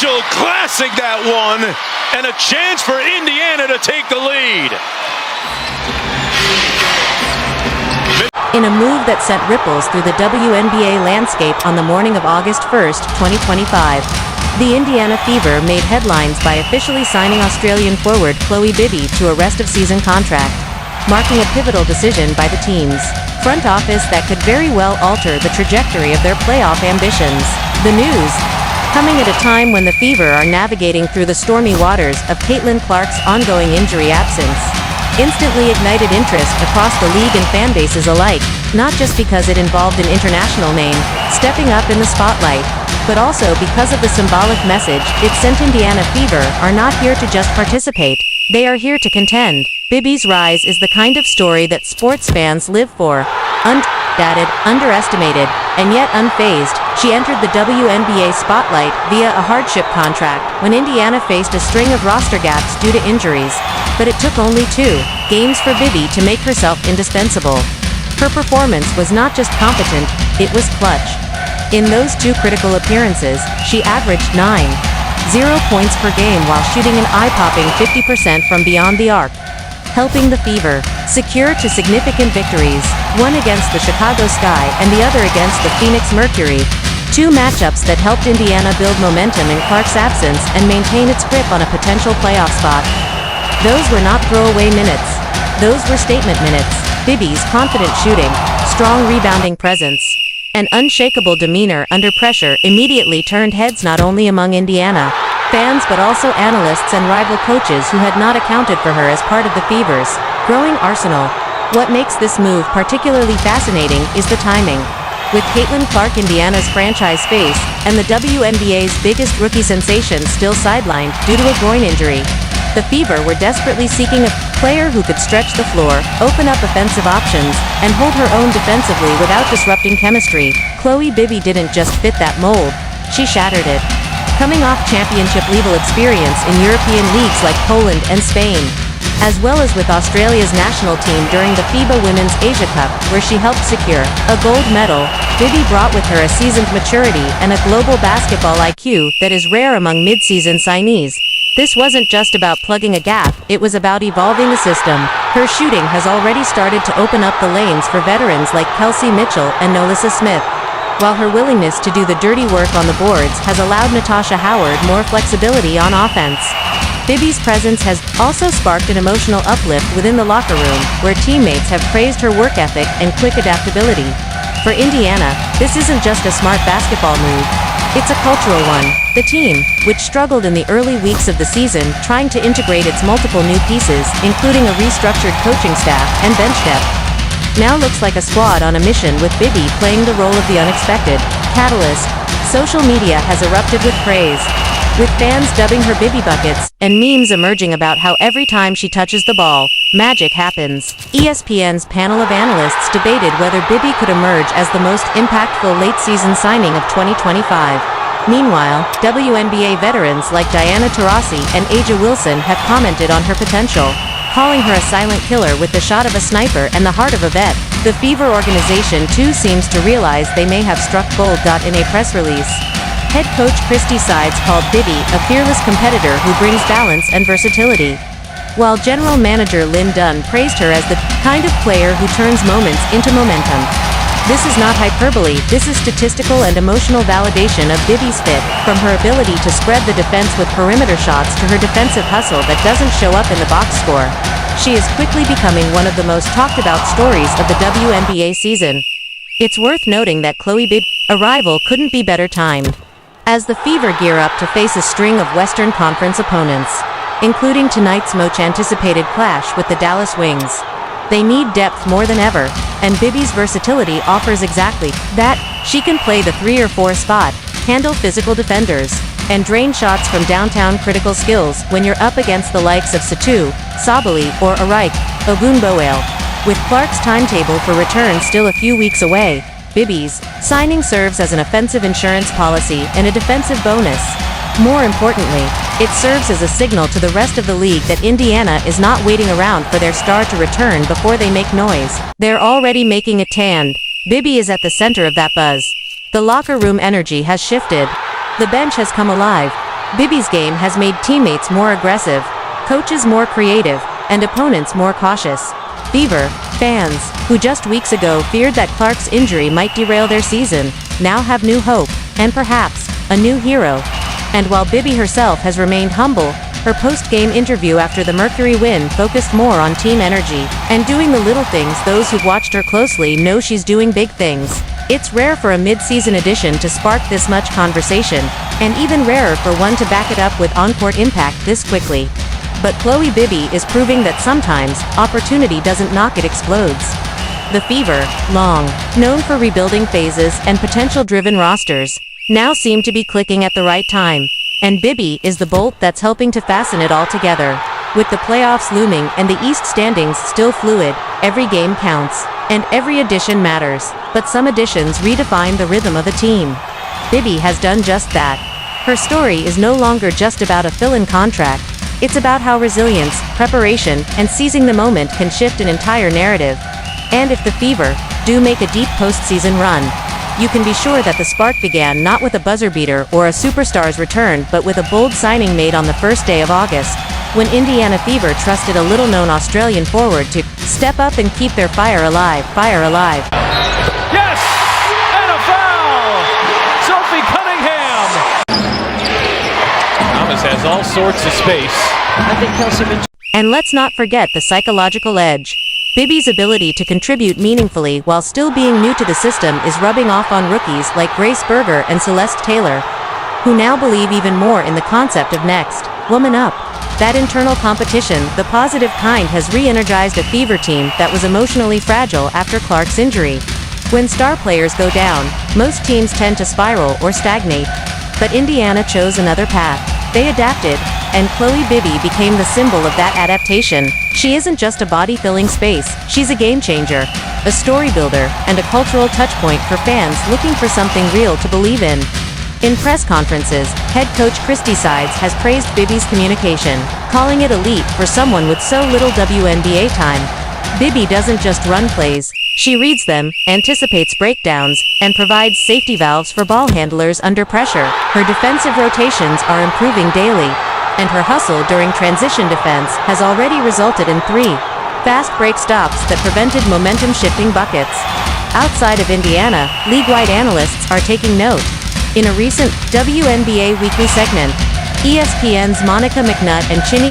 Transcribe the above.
Mitchell classic that one, and a chance for Indiana to take the lead. In a move that sent ripples through the WNBA landscape on the morning of August 1st, 2025, the Indiana Fever made headlines by officially signing Australian forward Chloe Bibby to a rest-of-season contract, marking a pivotal decision by the team's front office that could very well alter the trajectory of their playoff ambitions. The news, coming at a time when the Fever are navigating through the stormy waters of Caitlin Clark's ongoing injury absence, instantly ignited interest across the league and fan bases alike, not just because it involved an international name stepping up in the spotlight, but also because of the symbolic message it sent. Indiana Fever are not here to just participate, they are here to contend. Bibby's rise is the kind of story that sports fans live for. Undated, underestimated, and yet unfazed, she entered the WNBA spotlight via a hardship contract when Indiana faced a string of roster gaps due to injuries. But it took only 2 games for Bibby to make herself indispensable. Her performance was not just competent, it was clutch. In those 2 critical appearances, she averaged 9.0 points per game while shooting an eye-popping 50% from beyond the arc, helping the Fever secure 2 significant victories, one against the Chicago Sky and the other against the Phoenix Mercury, 2 matchups that helped Indiana build momentum in Clark's absence and maintain its grip on a potential playoff spot. Those were not throwaway minutes. Those were statement minutes. Bibby's confident shooting, strong rebounding presence, and unshakable demeanor under pressure immediately turned heads not only among Indiana fans but also analysts and rival coaches who had not accounted for her as part of the Fever's growing arsenal. What makes this move particularly fascinating is the timing. With Caitlin Clark, Indiana's franchise face, and the WNBA's biggest rookie sensation still sidelined due to a groin injury, the Fever were desperately seeking a player who could stretch the floor, open up offensive options, and hold her own defensively without disrupting chemistry. Chloe Bibby didn't just fit that mold, she shattered it. Coming off championship-level experience in European leagues like Poland and Spain, as well as with Australia's national team during the FIBA Women's Asia Cup, where she helped secure a gold medal, Bibby brought with her a seasoned maturity and a global basketball IQ that is rare among mid-season signees. This wasn't just about plugging a gap, it was about evolving the system. Her shooting has already started to open up the lanes for veterans like Kelsey Mitchell and Nolissa Smith, while her willingness to do the dirty work on the boards has allowed Natasha Howard more flexibility on offense. Bibby's presence has also sparked an emotional uplift within the locker room, where teammates have praised her work ethic and quick adaptability. For Indiana, this isn't just a smart basketball move, it's a cultural one. The team, which struggled in the early weeks of the season trying to integrate its multiple new pieces, including a restructured coaching staff and bench depth, now looks like a squad on a mission, with Bibby playing the role of the unexpected catalyst. Social media has erupted with praise, with fans dubbing her Bibby buckets, and memes emerging about how every time she touches the ball, magic happens. ESPN's panel of analysts debated whether Bibby could emerge as the most impactful late-season signing of 2025. Meanwhile, WNBA veterans like Diana Taurasi and A'ja Wilson have commented on her potential, calling her a silent killer with the shot of a sniper and the heart of a vet. The Fever organization too seems to realize they may have struck gold. In a press release, head coach Christy Sides called Bibby a fearless competitor who brings balance and versatility, while general manager Lynn Dunn praised her as the kind of player who turns moments into momentum. This is not hyperbole, this is statistical and emotional validation of Bibby's fit, from her ability to spread the defense with perimeter shots to her defensive hustle that doesn't show up in the box score. She is quickly becoming one of the most talked about stories of the WNBA season. It's worth noting that Chloe Bibby's arrival couldn't be better timed, as the Fever gear up to face a string of Western Conference opponents, including tonight's much anticipated clash with the Dallas Wings. They need depth more than ever, and Bibby's versatility offers exactly that. She can play the 3 or 4 spot, handle physical defenders, and drain shots from downtown. Critical skills when you're up against the likes of Satu, Sabali, or Araik Ogunboale. With Clark's timetable for return still a few weeks away, Bibby's signing serves as an offensive insurance policy and a defensive bonus. More importantly, it serves as a signal to the rest of the league that Indiana is not waiting around for their star to return before they make noise. They're already making it stand. Bibby is at the center of that buzz. The locker room energy has shifted. The bench has come alive. Bibby's game has made teammates more aggressive, coaches more creative, and opponents more cautious. Fever fans, who just weeks ago feared that Clark's injury might derail their season, now have new hope, and perhaps, a new hero. And while Bibby herself has remained humble, her post-game interview after the Mercury win focused more on team energy, and doing the little things. Those who've watched her closely know she's doing big things. It's rare for a mid-season addition to spark this much conversation, and even rarer for one to back it up with on-court impact this quickly. But Chloe Bibby is proving that sometimes, opportunity doesn't knock, it explodes. The Fever, long known for rebuilding phases and potential-driven rosters, now seem to be clicking at the right time. And Bibby is the bolt that's helping to fasten it all together. With the playoffs looming and the East standings still fluid, every game counts, and every addition matters. But some additions redefine the rhythm of a team. Bibby has done just that. Her story is no longer just about a fill-in contract. It's about how resilience, preparation, and seizing the moment can shift an entire narrative. And if the Fever do make a deep postseason run, you can be sure that the spark began not with a buzzer beater or a superstar's return, but with a bold signing made on the first day of August, when Indiana Fever trusted a little-known Australian forward to step up and keep their fire alive. Yes! And a foul! Sophie Cunningham! Thomas has all sorts of space. I think Kelsey... And let's not forget the psychological edge. Bibby's ability to contribute meaningfully while still being new to the system is rubbing off on rookies like Grace Berger and Celeste Taylor, who now believe even more in the concept of next woman up. That internal competition, the positive kind, has re-energized a Fever team that was emotionally fragile after Clark's injury. When star players go down, most teams tend to spiral or stagnate. But Indiana chose another path. They adapted, and Chloe Bibby became the symbol of that adaptation. She isn't just a body-filling space, she's a game-changer, a story builder, and a cultural touchpoint for fans looking for something real to believe in. In press conferences, head coach Christy Sides has praised Bibby's communication, calling it elite for someone with so little WNBA time. Bibby doesn't just run plays, she reads them, anticipates breakdowns, and provides safety valves for ball handlers under pressure. Her defensive rotations are improving daily, and her hustle during transition defense has already resulted in 3 fast break stops that prevented momentum-shifting buckets. Outside of Indiana, league-wide analysts are taking note. In a recent WNBA weekly segment, ESPN's Monica McNutt and Chinny